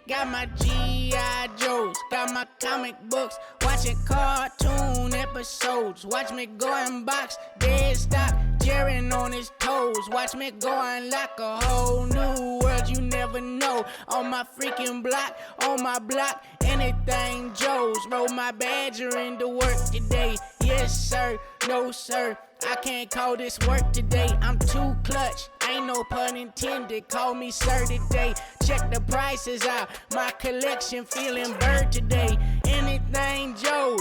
Got my G.I. Joes, got my comic books, watching cartoon episodes. Watch me go and box, dead stop, Jaren on his toes. Watch me go and lock a whole new world you never know. On my freaking block, on my block, anything Joe's. Roll my badger into work today. Yes, sir, no, sir. I can't call this work today. I'm too clutch. Ain't no pun intended. Call me sir today. Check the prices out. My collection feeling bird today. Anything Joe.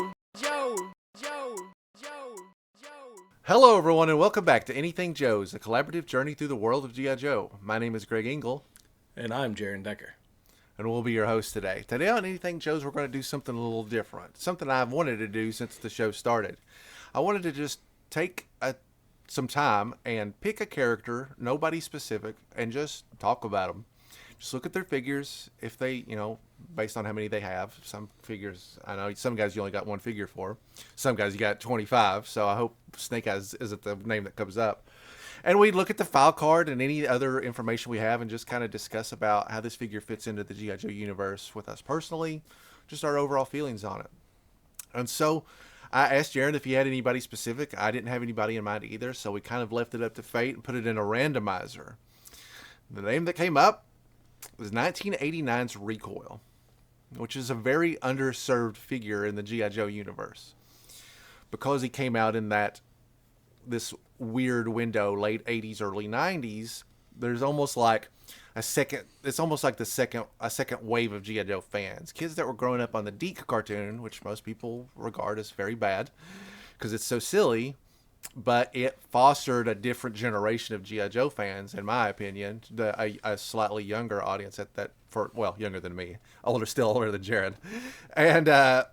Hello, everyone, and welcome back to Anything Joe's, a collaborative journey through the world of G.I. Joe. My name is Greg Engel. And I'm Jaren Decker. And we'll be your host today. Today on Anything Joe's, we're going to do something a little different. Something I've wanted to do since the show started. I wanted to just take some time and pick a character, nobody specific, and just talk about them. Just look at their figures, if they, based on how many they have. Some figures, I know some guys you only got one figure for. Some guys you got 25, so I hope Snake Eyes isn't the name that comes up. And we look at the file card and any other information we have and just kind of discuss about how this figure fits into the G.I. Joe universe with us personally, just our overall feelings on it. And so I asked Jaren if he had anybody specific. I didn't have anybody in mind either, so we kind of left it up to fate and put it in a randomizer. The name that came up was 1989's Recoil, which is a very underserved figure in the G.I. Joe universe. Because he came out in this weird window, late 80s, early 90s, there's almost like a second wave of G.I. Joe fans. Kids that were growing up on the Deke cartoon, which most people regard as very bad because it's so silly, but it fostered a different generation of G.I. Joe fans, in my opinion, a slightly younger audience younger than me, still older than Jared. And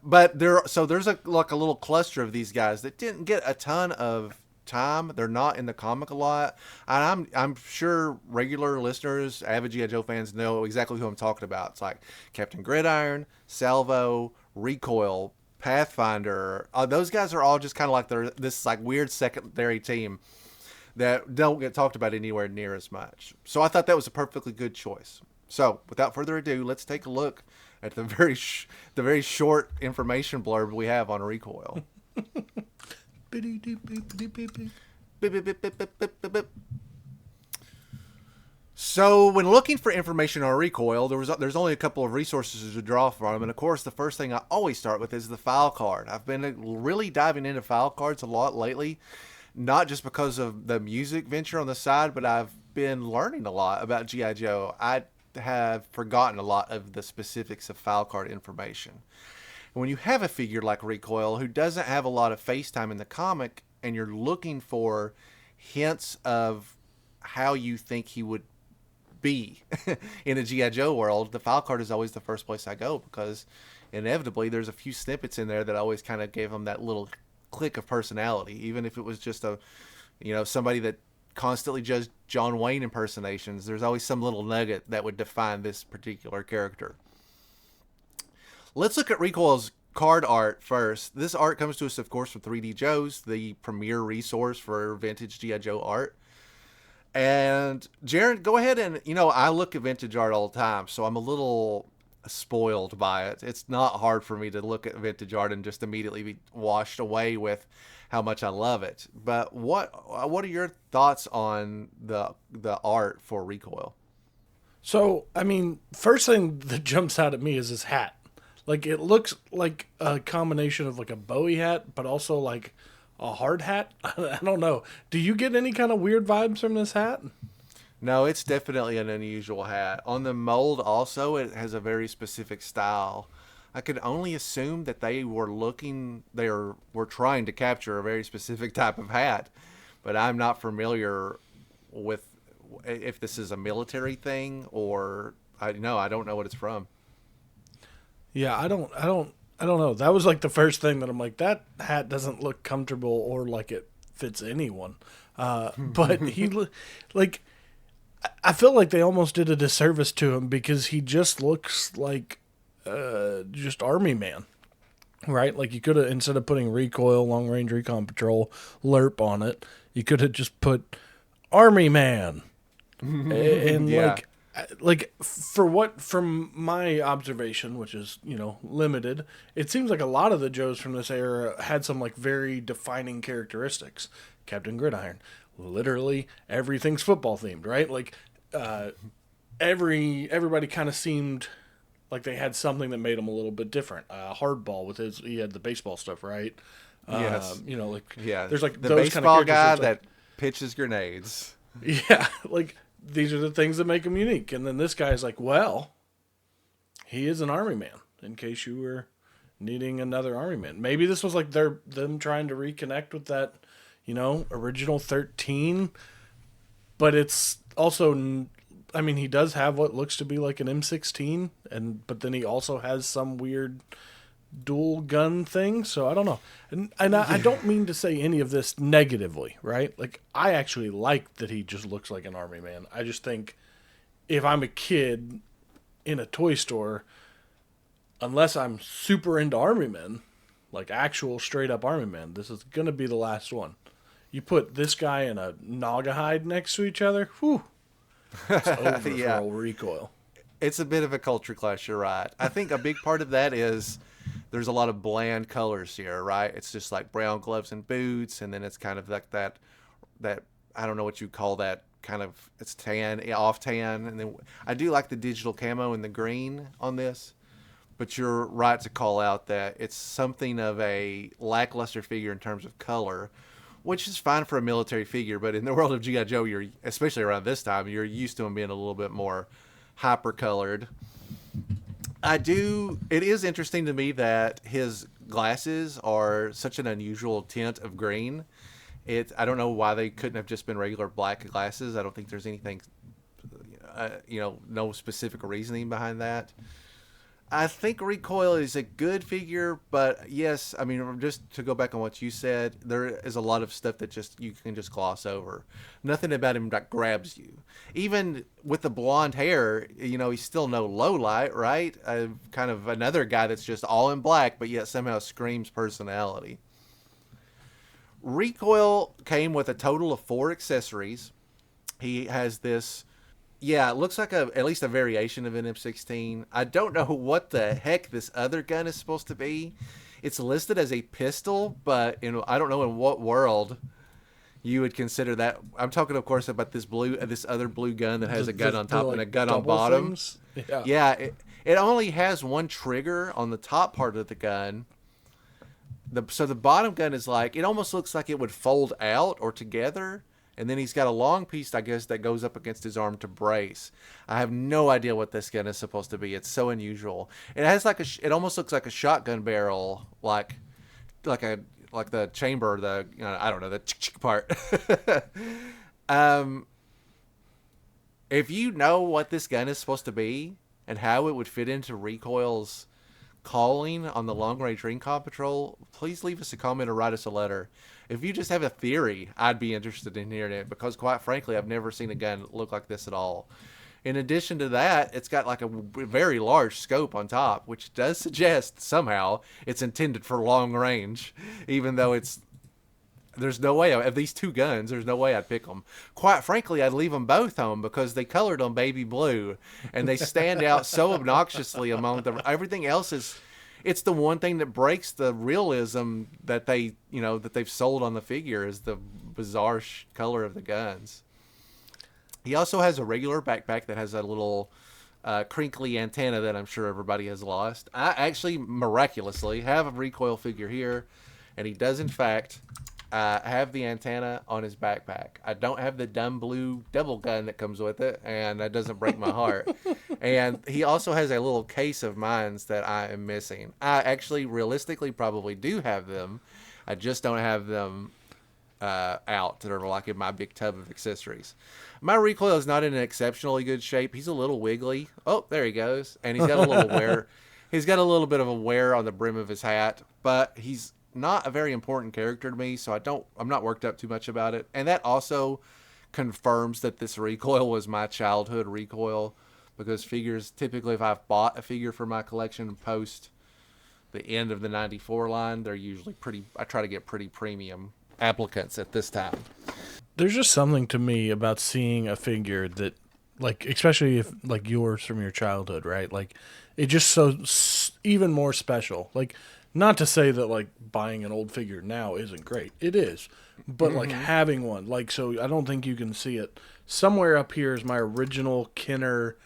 but there's a little cluster of these guys that didn't get a ton of time. They're not in the comic a lot, and I'm sure regular listeners, avid G.I. Joe fans, know exactly who I'm talking about. It's like Captain Gridiron, Salvo, Recoil, Pathfinder. Those guys are all just kind of like this like weird secondary team that don't get talked about anywhere near as much. So I thought that was a perfectly good choice. So without further ado, let's take a look at the very short information blurb we have on Recoil. So when looking for information on Recoil, there's only a couple of resources to draw from, and of course the first thing I always start with is the file card. I've been really diving into file cards a lot lately, not just because of the music venture on the side, but I've been learning a lot about G.I. Joe. I have forgotten a lot of the specifics of file card information. And when you have a figure like Recoil who doesn't have a lot of face time in the comic, and you're looking for hints of how you think he would be in the G.I. Joe world, the file card is always the first place I go, because inevitably there's a few snippets in there that always kind of gave him that little click of personality, even if it was just somebody that constantly does John Wayne impersonations. There's always some little nugget that would define this particular character. Let's look at Recoil's card art first. This art comes to us, of course, from 3D Joe's, the premier resource for vintage G.I. Joe art. And Jaren, go ahead and, I look at vintage art all the time, so I'm a little spoiled by it. It's not hard for me to look at vintage art and just immediately be washed away with how much I love it. But what are your thoughts on the art for Recoil? So, first thing that jumps out at me is his hat. Like, it looks like a combination of like a Bowie hat, but also like a hard hat. I don't know. Do you get any kind of weird vibes from this hat? No, it's definitely an unusual hat. On the mold also, it has a very specific style. I could only assume that they were trying to capture a very specific type of hat, but I'm not familiar with if this is a military thing or I don't know what it's from. Yeah, I don't know. That was like the first thing that I'm like, that hat doesn't look comfortable or like it fits anyone. But I feel like they almost did a disservice to him because he just looks like just Army Man, right? Like you could have, instead of putting Recoil, Long Range Recon Patrol, LERP on it, you could have just put Army Man. And yeah. like, like from my observation, which is limited, it seems like a lot of the Joes from this era had some like very defining characteristics. Captain Gridiron, literally everything's football themed, right? Like everybody kind of seemed like they had something that made them a little bit different. Hardball with he had the baseball stuff, right? Yes. There's like the those baseball kind of guy like, that pitches grenades. yeah, like these are the things that make him unique. And then this guy's like, well, he is an army man. In case you were needing another army man, maybe this was like them trying to reconnect with that, original 13. But it's also, I mean, he does have what looks to be like an M16, but then he also has some weird dual gun thing. So I don't know, and I don't mean to say any of this negatively, right? Like I actually like that he just looks like an army man. I just think if I'm a kid in a toy store, unless I'm super into army men, like actual straight up army men, this is gonna be the last one. You put this guy and a Naga hide next to each other, whew, it's over for old Recoil. It's a bit of a culture clash, you're right. I think a big part of that is there's a lot of bland colors here, right? It's just like brown gloves and boots, and then it's kind of like that I don't know what you call that, kind of, it's tan, off tan, and then I do like the digital camo and the green on this, but you're right to call out that it's something of a lackluster figure in terms of color, which is fine for a military figure, but in the world of G.I. Joe, you're, especially around this time, you're used to them being a little bit more hyper-colored. It is interesting to me that his glasses are such an unusual tint of green. I don't know why they couldn't have just been regular black glasses. I don't think there's anything, no specific reasoning behind that. I think Recoil is a good figure, but yes, I mean, just to go back on what you said, there is a lot of stuff that you can just gloss over. Nothing about him that grabs you. Even with the blonde hair, he's still no lowlight, right? Kind of another guy that's just all in black, but yet somehow screams personality. Recoil came with a total of 4 accessories. He has this... Yeah, it looks like at least a variation of an M16. I don't know what the heck this other gun is supposed to be. It's listed as a pistol, but I don't know in what world you would consider that. I'm talking, of course, about this other blue gun that has a gun on top and a gun on bottom. Things? Yeah. Yeah, it only has one trigger on the top part of the gun. So the bottom gun is like, it almost looks like it would fold out or together. And then he's got a long piece, I guess, that goes up against his arm to brace. I have no idea what this gun is supposed to be. It's so unusual. It has it almost looks like a shotgun barrel, like the chamber, I don't know, the part. If you know what this gun is supposed to be and how it would fit into Recoil's calling on the Long Range Recon Patrol, please leave us a comment or write us a letter. If you just have a theory, I'd be interested in hearing it, because quite frankly, I've never seen a gun look like this at all. In addition to that, it's got like a very large scope on top, which does suggest somehow it's intended for long range, even though there's no way, of these 2 guns, there's no way I'd pick them. Quite frankly, I'd leave them both home, because they colored on baby blue, and they stand out so obnoxiously among everything else is... It's the one thing that breaks the realism that they've sold on the figure, is the bizarre color of the guns. He also has a regular backpack that has a little crinkly antenna that I'm sure everybody has lost. I actually miraculously have a Recoil figure here, and he does in fact have the antenna on his backpack. I don't have the dumb blue double gun that comes with it, and that doesn't break my heart. And he also has a little case of mines that I am missing. I actually realistically probably do have them. I just don't have them out that are like in my big tub of accessories. My Recoil is not in an exceptionally good shape. He's a little wiggly. Oh, there he goes. And he's got a little wear. He's got a little bit of a wear on the brim of his hat, but he's not a very important character to me, so I'm not worked up too much about it. And that also confirms that this Recoil was my childhood Recoil, because figures, typically if I've bought a figure for my collection post the end of the 94 line, they're usually I try to get pretty premium applicants at this time. There's just something to me about seeing a figure that like especially if like yours from your childhood, right? Like it just even more special. Like not to say that like buying an old figure now isn't great. It is. But like having one, like so I don't think you can see it. Somewhere up here is my original Kenner.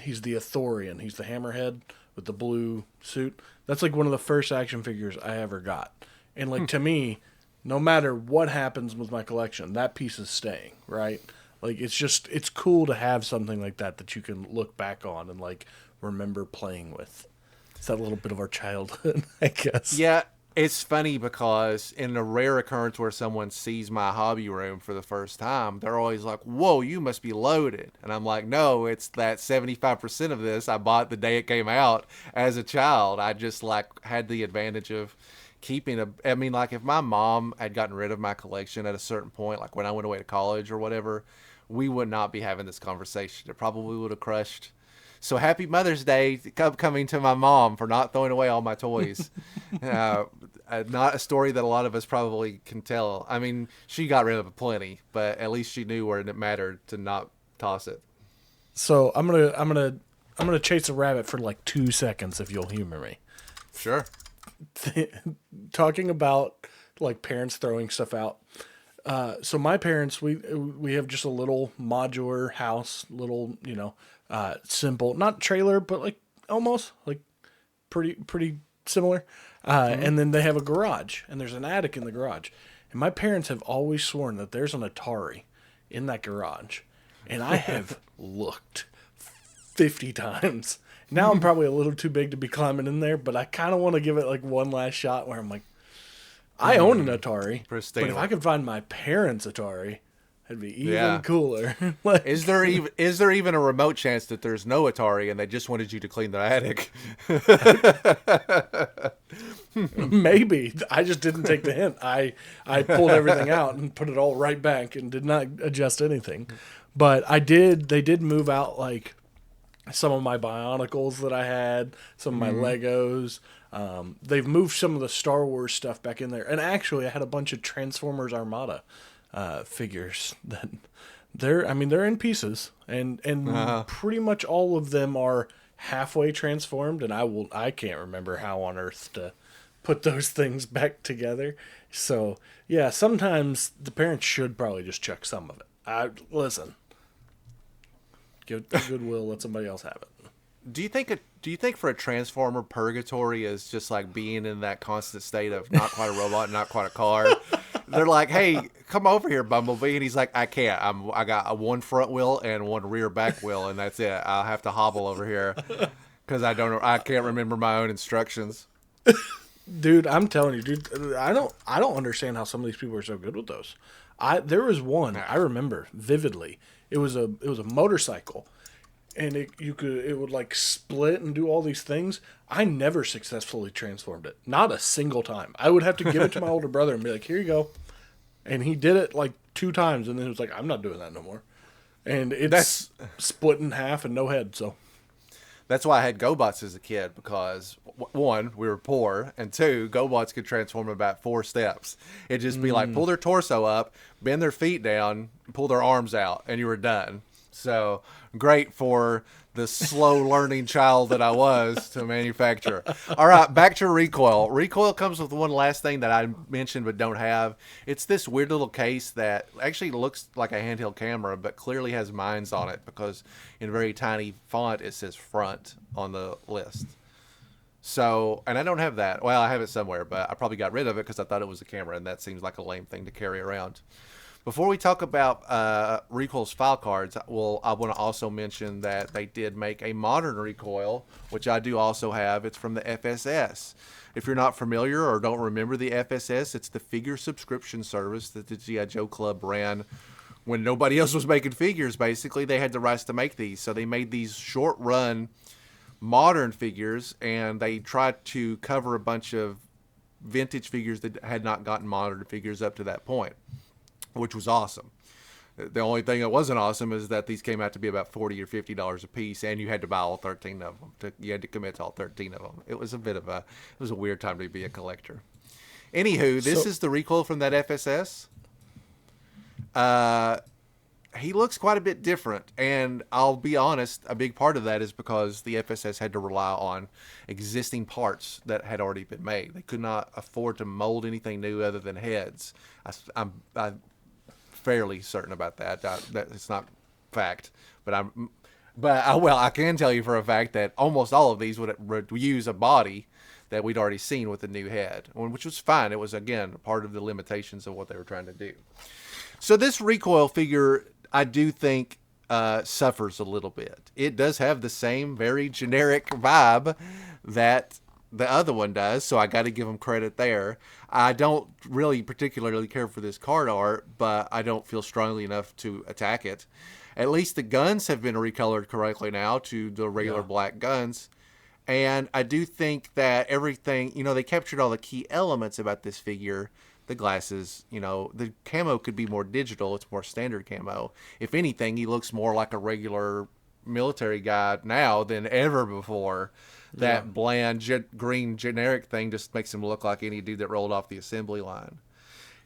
He's the Athorian. He's the Hammerhead with the blue suit. That's like one of the first action figures I ever got. And like to me, no matter what happens with my collection, that piece is staying, right? Like it's cool to have something like that you can look back on and like remember playing with. It's that little bit of our childhood, I guess. Yeah, it's funny because in a rare occurrence where someone sees my hobby room for the first time, they're always like, "Whoa, you must be loaded." And I'm like, "No, it's that 75% of this I bought the day it came out as a child. I just like had the advantage of keeping I mean, like if my mom had gotten rid of my collection at a certain point, like when I went away to college or whatever, we would not be having this conversation. It probably would have crushed. So happy Mother's Day coming to my mom for not throwing away all my toys. Not a story that a lot of us probably can tell. I mean, she got rid of it plenty, but at least she knew where it mattered to not toss it. So I'm gonna chase a rabbit for like 2 seconds if you'll humor me. Sure. Talking about like parents throwing stuff out. So my parents, we have just a little modular house, little, simple, not trailer, but like almost like pretty similar. And then they have a garage and there's an attic in the garage. And my parents have always sworn that there's an Atari in that garage. And I have looked 50 times. Now I'm probably a little too big to be climbing in there, but I kind of want to give it like one last shot where I'm like, I own an Atari, Pristine. but if I could find my parents' Atari, it'd be even cooler. Like, Is there even a remote chance that there's no Atari and they just wanted you to clean their attic? maybe. I just didn't take the hint. I pulled everything out and put it all right back and did not adjust anything. But they did move out like some of my Bionicles that I had, some of my Legos. They've moved some of the Star Wars stuff back in there. And actually, I had a bunch of Transformers Armada figures that they're in pieces, and pretty much all of them are halfway transformed. And I can't remember how on earth to put those things back together. So yeah, sometimes the parents should probably just chuck some of it. Listen. Give Goodwill, let somebody else have it. Do you think for a Transformer, purgatory is just like being in that constant state of not quite a robot, not quite a car? They're like, "Hey, come over here, Bumblebee," and he's like, "I can't. I got a one front wheel and one rear back wheel, and that's it. I'll have to hobble over here because I can't remember my own instructions." Dude, I'm telling you, dude, I don't understand how some of these people are so good with those. There was one I remember vividly. It was a motorcycle, and it would like split and do all these things. I never successfully transformed it, not a single time. I would have to give it to my older brother and be like, "Here you go," and he did it like 2 times, and then it was like, "I'm not doing that no more," and it's split in half and no head. So that's why I had GoBots as a kid, because one, we were poor, and two, GoBots could transform in about 4 steps. It'd just be like pull their torso up, bend their feet down, pull their arms out, and you were done. So great for the slow learning child that I was to manufacture. All right, back to Recoil. Recoil comes with one last thing that I mentioned but don't have. It's this weird little case that actually looks like a handheld camera but clearly has mines on it, because in very tiny font it says front on the list. So, and I don't have that. Well, I have it somewhere, but I probably got rid of it because I thought it was a camera, and that seems like a lame thing to carry around. Before we talk about Recoil's file cards, I want to also mention that they did make a modern Recoil, which I do also have. It's from the FSS. If you're not familiar or don't remember the FSS, it's the figure subscription service that the G.I. Joe Club ran when nobody else was making figures. Basically, they had the rights to make these. So they made these short-run modern figures, and they tried to cover a bunch of vintage figures that had not gotten modern figures up to that point, which was awesome. The only thing that wasn't awesome is that these came out to be about $40 or $50 a piece, and you had to buy all 13 of them. You had to commit to all 13 of them. It was a weird time to be a collector. Anywho, this is the Recoil from that FSS. he looks quite a bit different, and I'll be honest, a big part of that is because the FSS had to rely on existing parts that had already been made. They could not afford to mold anything new other than heads. I'm fairly certain about that. That it's not fact, but I can tell you for a fact that almost all of these would use a body that we'd already seen with the new head, which was fine. It was, again, part of the limitations of what they were trying to do. So this Recoil figure, I do think, suffers a little bit. It does have the same very generic vibe that the other one does, so I got to give them credit there. I don't really particularly care for this card art, but I don't feel strongly enough to attack it. At least the guns have been recolored correctly now to the regular black guns. And I do think that everything, they captured all the key elements about this figure. The glasses, the camo could be more digital. It's more standard camo. If anything, he looks more like a regular military guy now than ever before. That bland green generic thing just makes him look like any dude that rolled off the assembly line.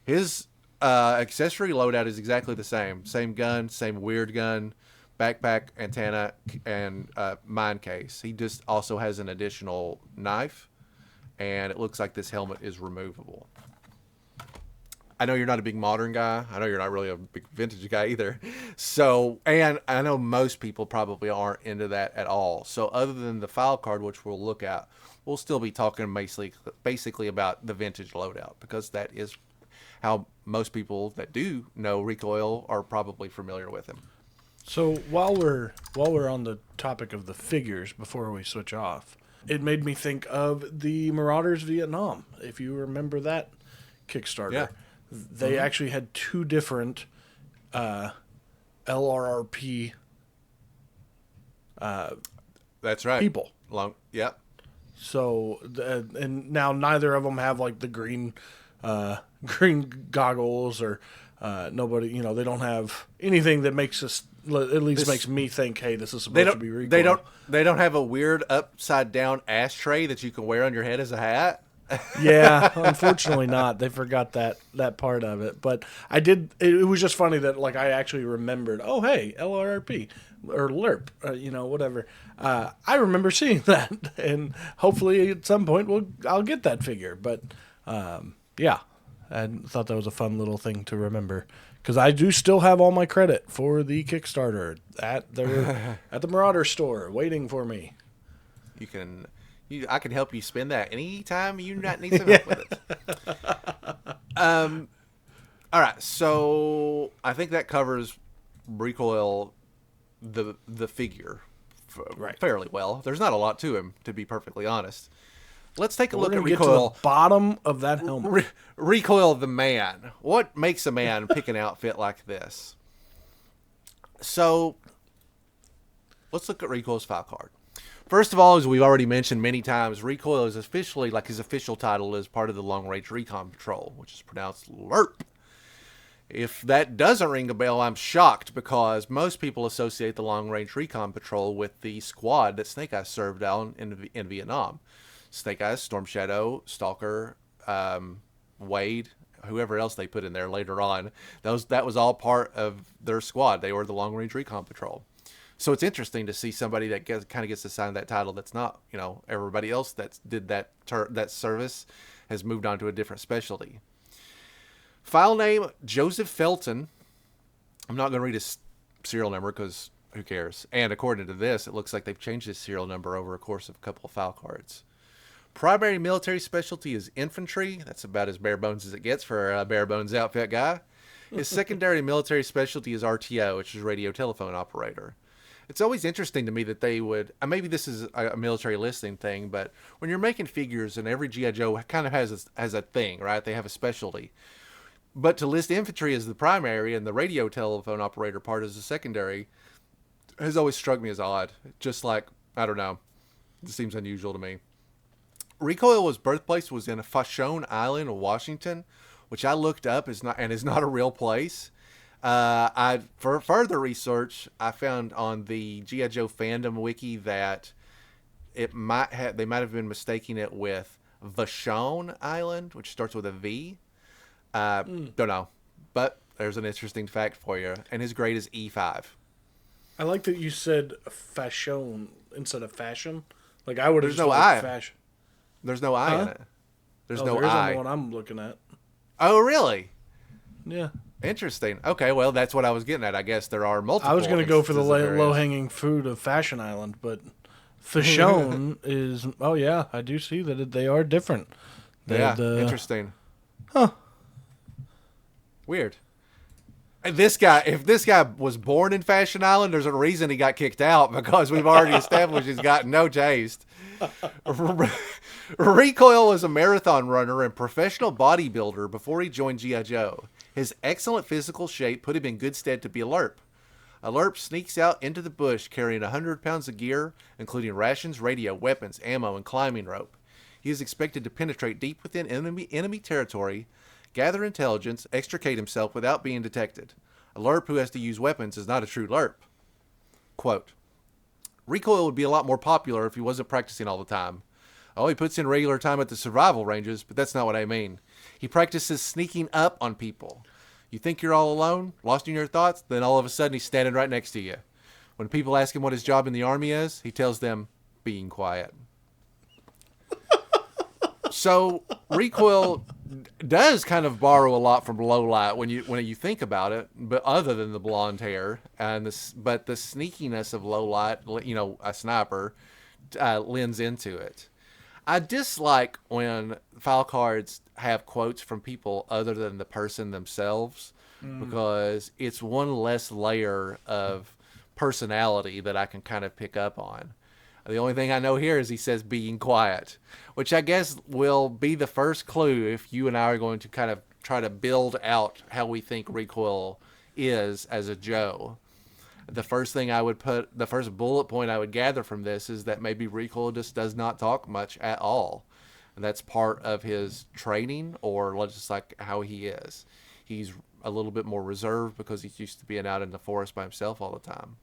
His accessory loadout is exactly the same. Same gun, same weird gun, backpack, antenna, and mine case. He just also has an additional knife, and it looks like this helmet is removable. I know you're not a big modern guy. I know you're not really a big vintage guy either. So, and I know most people probably aren't into that at all. So other than the file card, which we'll look at, we'll still be talking basically about the vintage loadout, because that is how most people that do know Recoil are probably familiar with him. So while we're on the topic of the figures, before we switch off, it made me think of the Marauders Vietnam. If you remember that Kickstarter, they actually had two different LRRP. That's right. People. Yep. So and now neither of them have like the green goggles or nobody. They don't have anything that makes us. At least makes me think, hey, this is supposed to be Recoil. They don't have a weird upside down ashtray that you can wear on your head as a hat. Yeah, unfortunately not. They forgot that part of it. But I did. It was just funny that I actually remembered. Oh, hey, LRRP or LERP, whatever. I remember seeing that, and hopefully at some point I'll get that figure. But yeah, I thought that was a fun little thing to remember. Because I do still have all my credit for the Kickstarter at the Marauder store waiting for me. I can help you spend that anytime you not need some help with it. All right, so I think that covers Recoil, the figure, fairly well. There's not a lot to him, to be perfectly honest. Let's take a look at Recoil. Get to the bottom of that helmet. Recoil the man. What makes a man pick an outfit like this? So, let's look at Recoil's file card. First of all, as we've already mentioned many times, Recoil is officially, his official title is part of the Long Range Recon Patrol, which is pronounced LERP. If that doesn't ring a bell, I'm shocked, because most people associate the Long Range Recon Patrol with the squad that Snake Eyes served on in Vietnam. Snake Eyes, Storm Shadow, Stalker, Wade, whoever else they put in there later on. That was all part of their squad. They were the Long Range Recon Patrol. So it's interesting to see somebody that kind of gets assigned that title that's not, everybody else that did that service has moved on to a different specialty. File name, Joseph Felton. I'm not going to read his serial number because who cares? And according to this, it looks like they've changed his serial number over a course of a couple of file cards. Primary military specialty is infantry. That's about as bare bones as it gets for a bare bones outfit guy. His secondary military specialty is RTO, which is radio telephone operator. It's always interesting to me that they would, maybe this is a military listing thing, but when you're making figures, and every G.I. Joe kind of has a thing, right? They have a specialty. But to list infantry as the primary and the radio telephone operator part as the secondary has always struck me as odd. Just I don't know. It seems unusual to me. Recoil's birthplace was in Vashon Island, Washington, which I looked up is not a real place. For further research, I found on the G.I. Joe fandom wiki that they might have been mistaking it with Vashon Island, which starts with a V. Don't know, but There's an interesting fact for you. And his grade is E5. I like that you said fashion instead of fashion. Like I would have There's just no like I. fashion. There's no I in it. There's no there is on I. the one I'm looking at. Oh, really? Yeah. Interesting. Okay, well, that's what I was getting at. I guess there are multiple. I was going to go for the instances of various. low-hanging fruit of Fashion Island, but fashion is... Oh, yeah, I do see that they are different. Interesting. Huh. Weird. And this guy, if this guy was born in Fashion Island, there's a reason he got kicked out, because we've already established he's got no taste. Recoil was a marathon runner and professional bodybuilder before he joined G.I. Joe. His excellent physical shape put him in good stead to be a LRP. A LRP sneaks out into the bush carrying 100 pounds of gear, including rations, radio, weapons, ammo, and climbing rope. He is expected to penetrate deep within enemy territory, gather intelligence, extricate himself without being detected. A LRP who has to use weapons is not a true LRP. Quote, Recoil would be a lot more popular if he wasn't practicing all the time. Oh, he puts in regular time at the survival ranges, but that's not what I mean. He practices sneaking up on people. You think you're all alone, lost in your thoughts, then all of a sudden he's standing right next to you. When people ask him what his job in the army is, he tells them, being quiet. So Recoil does kind of borrow a lot from Lowlight when you think about it, but other than the blonde hair and but the sneakiness of Lowlight, you know, a sniper, lends into it. I dislike when file cards have quotes from people other than the person themselves, because it's one less layer of personality that I can kind of pick up on. The only thing I know here is he says being quiet, which I guess will be the first clue if you and I are going to kind of try to build out how we think Recoil is as a Joe. The first bullet point I would gather from this is that maybe Recoil just does not talk much at all. And that's part of his training, or just like how he is. He's a little bit more reserved because he's used to being out in the forest by himself all the time.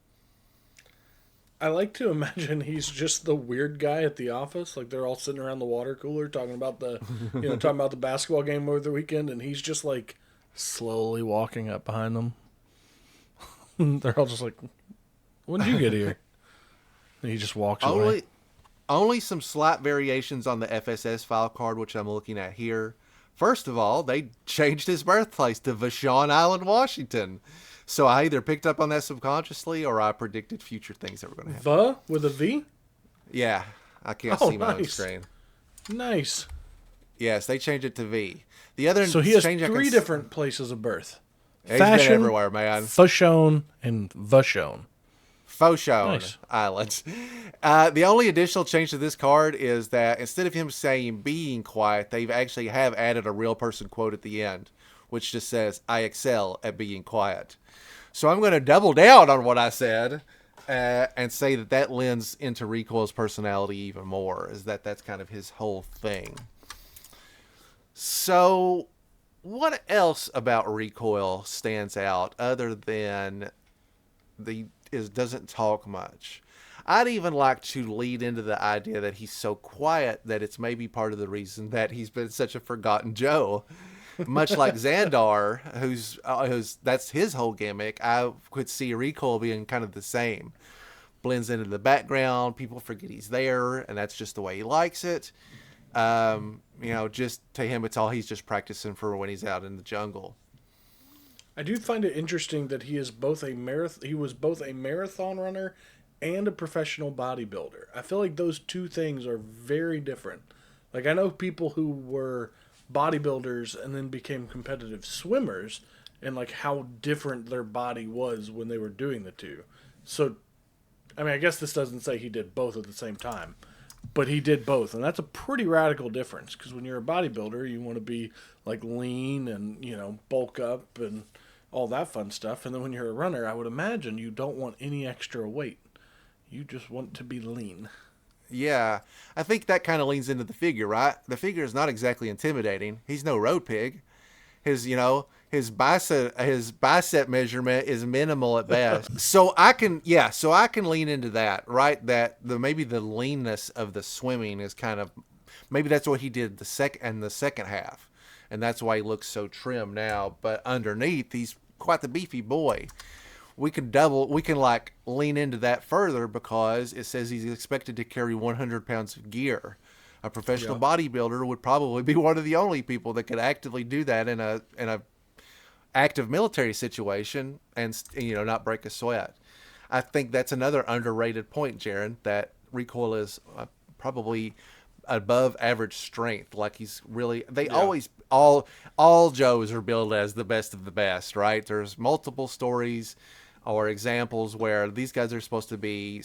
I like to imagine he's just the weird guy at the office. Like they're all sitting around the water cooler talking about the basketball game over the weekend, and he's just like slowly walking up behind them. They're all just like, when did you get here? And he just walks away. Only some slight variations on the FSS file card, which I'm looking at here. First of all, they changed his birthplace to Vashon Island, Washington. So I either picked up on that subconsciously or I predicted future things that were going to happen. With a V? Yeah. I can't see my own screen. Nice. Yes, they changed it to V. The other So he has three different places of birth. He's been everywhere, man. Fashon, and Vashon. Fauchon Islands. The only additional change to this card is that instead of him saying being quiet, they actually have added a real person quote at the end, which just says, I excel at being quiet. So I'm going to double down on what I said and say that lends into Recoil's personality even more, is that's kind of his whole thing. So what else about Recoil stands out other than doesn't talk much? I'd even like to lead into the idea that he's so quiet that it's maybe part of the reason that he's been such a forgotten Joe. Much like Xandar, who's that's his whole gimmick. I could see Recoil being kind of the same. Blends into the background, people forget he's there, and that's just the way he likes it. Just to him, it's all he's just practicing for when he's out in the jungle. I do find it interesting that he was both a marathon runner and a professional bodybuilder. I feel like those two things are very different. Like I know people who were bodybuilders and then became competitive swimmers, and like how different their body was when they were doing the two. So, I mean, I guess this doesn't say he did both at the same time, but he did both, and that's a pretty radical difference, because when you're a bodybuilder, you want to be like lean and, bulk up and all that fun stuff. And then when you're a runner, I would imagine you don't want any extra weight. You just want to be lean. Yeah, I think that kind of leans into the figure, right? The figure is not exactly intimidating. He's no road pig. His bicep measurement is minimal at best. So I can lean into that, right? That maybe the leanness of the swimming is kind of, maybe that's what he did in the second half, and that's why he looks so trim now. But underneath, he's quite the beefy boy. We can like lean into that further because it says he's expected to carry 100 pounds of gear. A professional bodybuilder would probably be one of the only people that could actively do that in a active military situation and not break a sweat. I think that's another underrated point, Jaren, that Recoil is probably above average strength. Like he's really, always, all Joes are billed as the best of the best, right? There's multiple stories or examples where these guys are supposed to be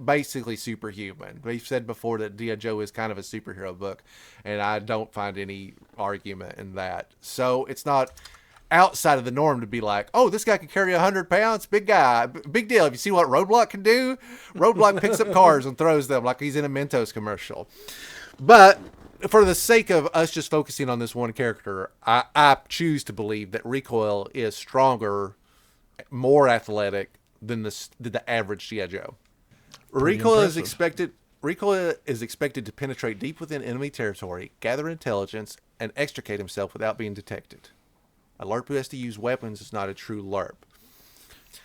basically superhuman. We've said before that G.I. Joe is kind of a superhero book, and I don't find any argument in that. So it's not outside of the norm to be like, oh, this guy can carry 100 pounds, big guy, big deal. If you see what Roadblock can do, Roadblock picks up cars and throws them like he's in a Mentos commercial. But for the sake of us just focusing on this one character, I choose to believe that Recoil is stronger, more athletic than the average G.I. Joe. Recoil is expected to penetrate deep within enemy territory, gather intelligence, and extricate himself without being detected. A LARP who has to use weapons is not a true LARP.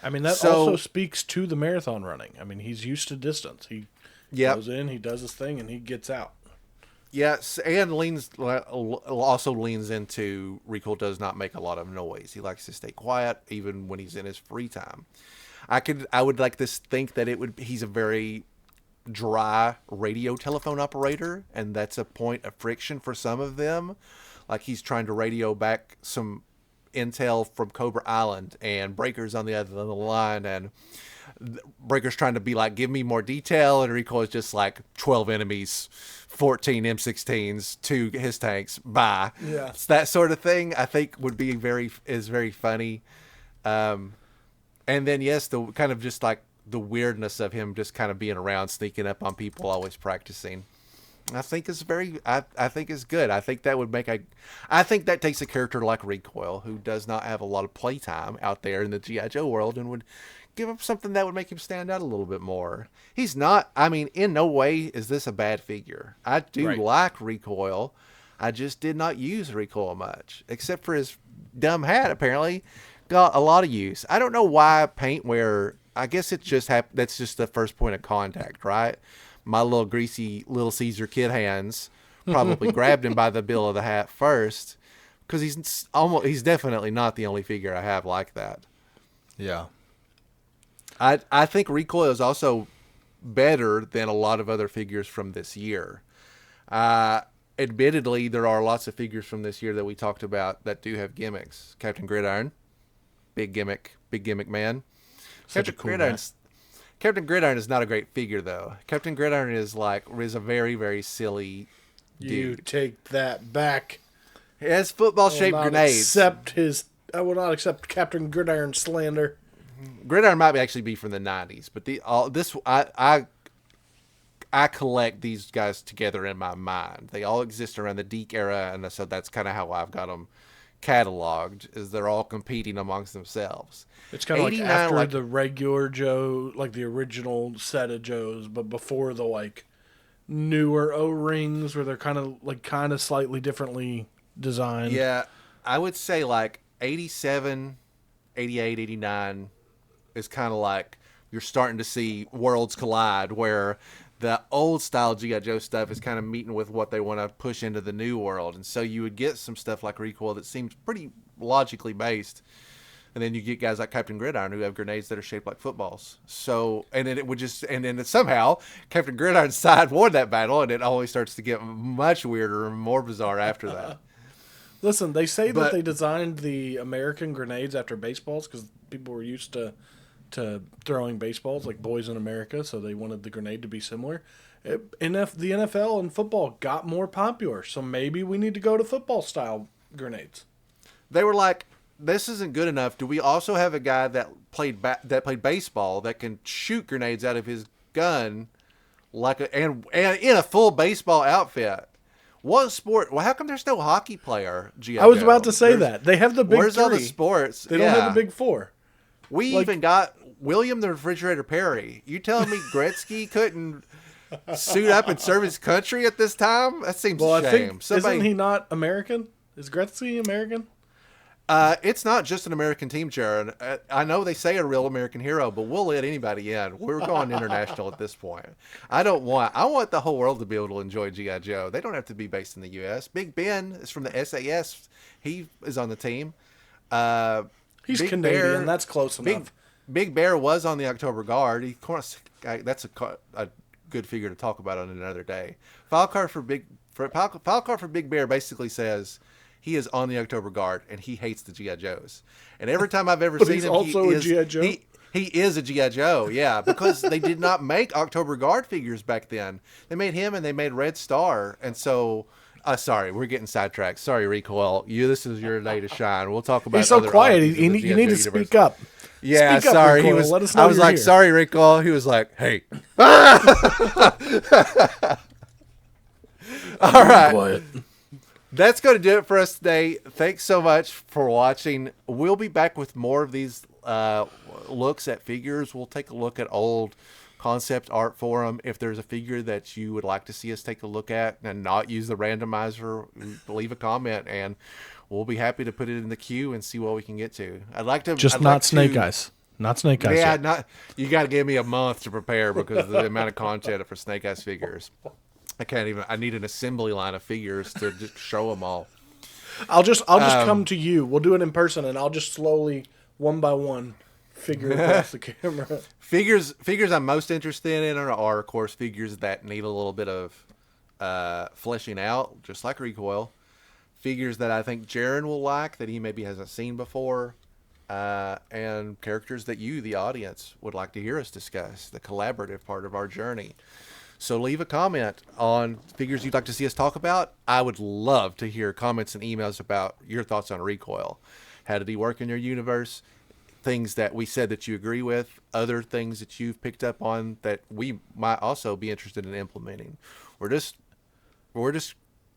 I mean, that also speaks to the marathon running. I mean, he's used to distance. He goes in, he does his thing, and he gets out. Yes, and also leans into Recoil does not make a lot of noise. He likes to stay quiet even when he's in his free time. I would like to think that he's a very dry radio telephone operator, and that's a point of friction for some of them. Like he's trying to radio back some intel from Cobra Island, and Breaker's on the other end of the line, and Breaker's trying to be like, give me more detail, and Recoil is just like 12 enemies, 14 M16s, 2 his tanks, bye. Yeah, it's that sort of thing. I think is very funny. And then yes, the kind of just like the weirdness of him just kind of being around, sneaking up on people, always practicing. I think is I think is good. I think that takes a character like Recoil, who does not have a lot of playtime out there in the G.I. Joe world, and would give him something that would make him stand out a little bit more. He's not, I mean, in no way is this a bad figure. I do like Recoil. I just did not use Recoil much, except for his dumb hat, apparently. Got a lot of use. I don't know why paint wear, I guess it's just that's just the first point of contact, right? My little greasy Little Caesar kid hands probably grabbed him by the bill of the hat first, because he's definitely not the only figure I have like that. Yeah. I think Recoil is also better than a lot of other figures from this year. Admittedly, there are lots of figures from this year that we talked about that do have gimmicks. Captain Gridiron, big gimmick man. Such a cool guy. Captain Gridiron is not a great figure, though. Captain Gridiron is a very, very silly dude. You take that back. He has football-shaped grenades. I will not accept Captain Gridiron slander. Gridiron might actually be from the 90s, but I collect these guys together in my mind. They all exist around the Deke era, and so that's kind of how I've got them cataloged, is they're all competing amongst themselves. It's kind of like after the regular Joe, like the original set of Joes, but before the like newer O-rings where they're kind of slightly differently designed. Yeah, I would say like 87, 88, 89 is kind of like you're starting to see worlds collide, where the old style G.I. Joe stuff is kind of meeting with what they want to push into the new world. And so you would get some stuff like Recoil that seems pretty logically based. And then you get guys like Captain Gridiron who have grenades that are shaped like footballs. So, and then somehow Captain Gridiron's side won that battle, and it always starts to get much weirder and more bizarre after that. Listen, they say that they designed the American grenades after baseballs because people were used to throwing baseballs like boys in America, so they wanted the grenade to be similar. The NFL and football got more popular, so maybe we need to go to football-style grenades. They were like, this isn't good enough. Do we also have a guy that played baseball that can shoot grenades out of his gun and in a full baseball outfit? What sport? Well, how come there's no hockey player? I was about to say that. They have the big where's three. All the sports? They don't have the big four. We even got William the Refrigerator Perry. You telling me Gretzky couldn't suit up and serve his country at this time? That seems a shame. Isn't he not American? Is Gretzky American? It's not just an American team, Jaren. I know they say a real American hero, but we'll let anybody in. We're going international at this point. I want the whole world to be able to enjoy G.I. Joe. They don't have to be based in the U.S. Big Ben is from the SAS. He is on the team. He's Big Canadian. Bear, That's close enough. Big Bear was on the October Guard. That's a good figure to talk about on another day. File card for Big Bear basically says he is on the October Guard and he hates the G.I. Joes. And every time I've ever seen him, also a G.I. Joe? He is a G.I. Joe, yeah, because they did not make October Guard figures back then. They made him and they made Red Star, and so. Sorry, we're getting sidetracked. Sorry, Recoil. This is your day to shine. We'll talk about. He's so quiet. You need to universe. speak up. Yeah, speak sorry. Up, He was. Let us know I was like, here. sorry, Recoil. He was like, hey. All right. Quiet. That's going to do it for us today. Thanks so much for watching. We'll be back with more of these looks at figures. We'll take a look at old concept art for them. If there's a figure that you would like to see us take a look at and not use the randomizer, leave a comment and we'll be happy to put it in the queue and see what we can get to. I'd not Snake Eyes. Not Snake Eyes. Yeah, yet. You got to give me a month to prepare because of the amount of content for Snake Eyes figures. I need an assembly line of figures to just show them all. I'll just come to you. We'll do it in person and I'll just slowly, one by one, figure across the camera. Figures I'm most interested in are, of course, figures that need a little bit of fleshing out, just like Recoil. Figures that I think Jaren will like, that he maybe hasn't seen before. And characters that you, the audience, would like to hear us discuss, the collaborative part of our journey. So leave a comment on figures you'd like to see us talk about. I would love to hear comments and emails about your thoughts on Recoil. How did he work in your universe? Things that we said that you agree with, other things that you've picked up on that we might also be interested in implementing. We're just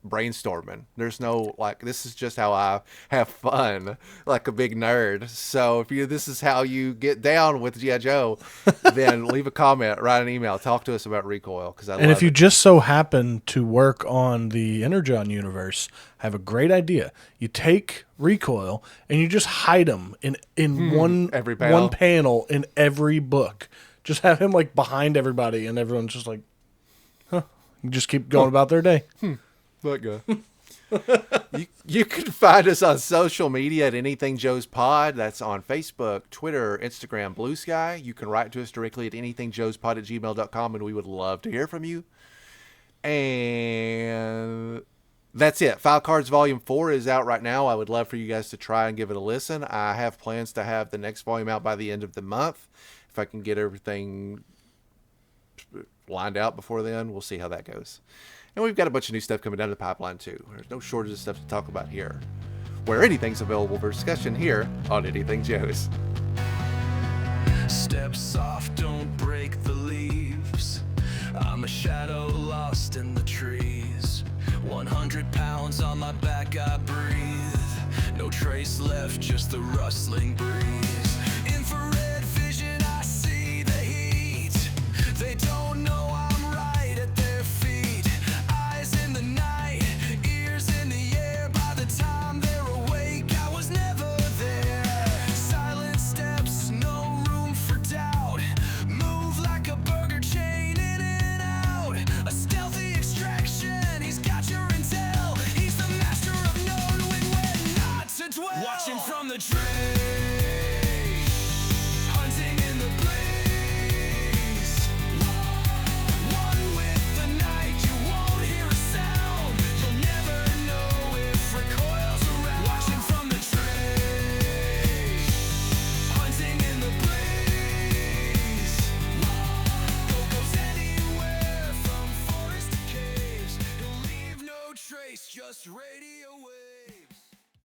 brainstorming. There's no this is just how I have fun, like a big nerd. So if this is how you get down with G.I. Joe, then leave a comment, write an email, talk to us about Recoil And if you just so happen to work on the Energon universe, I have a great idea. You take Recoil and you just hide him in one panel in every book. Just have him behind everybody, and everyone's just like, huh. You just keep going about their day. That guy. You can find us on social media at Anything Joe's Pod. That's on Facebook, Twitter, Instagram, Blue Sky. You can write to us directly at anythingjoespod@gmail.com, and we would love to hear from you. And that's it. File Cards Volume 4 is out right now. I would love for you guys to try and give it a listen. I have plans to have the next volume out by the end of the month. If I can get everything lined out before then, we'll see how that goes. And we've got a bunch of new stuff coming down the pipeline, too. There's no shortage of stuff to talk about here. Where anything's available for discussion here on Anything Joe's. Step soft, don't break the leaves. I'm a shadow lost in the trees. 100 pounds on my back, I breathe. No trace left, just the rustling breeze. Infrared vision, I see the heat. They don't know I'm right at their feet. Eyes in the night, ears in the air. By the time they're awake, I was never there. Silent steps, no room for doubt. Move like a burger chain in and out. A stealthy extraction, he's got your intel. He's the master of knowing when not to dwell. Watching from the trace, hunting in the blaze. One with the night, you won't hear a sound. You'll never know if Recoil's around. Watching from the trace, hunting in the blaze. Goes anywhere from forest to caves. He'll leave no trace, just radio.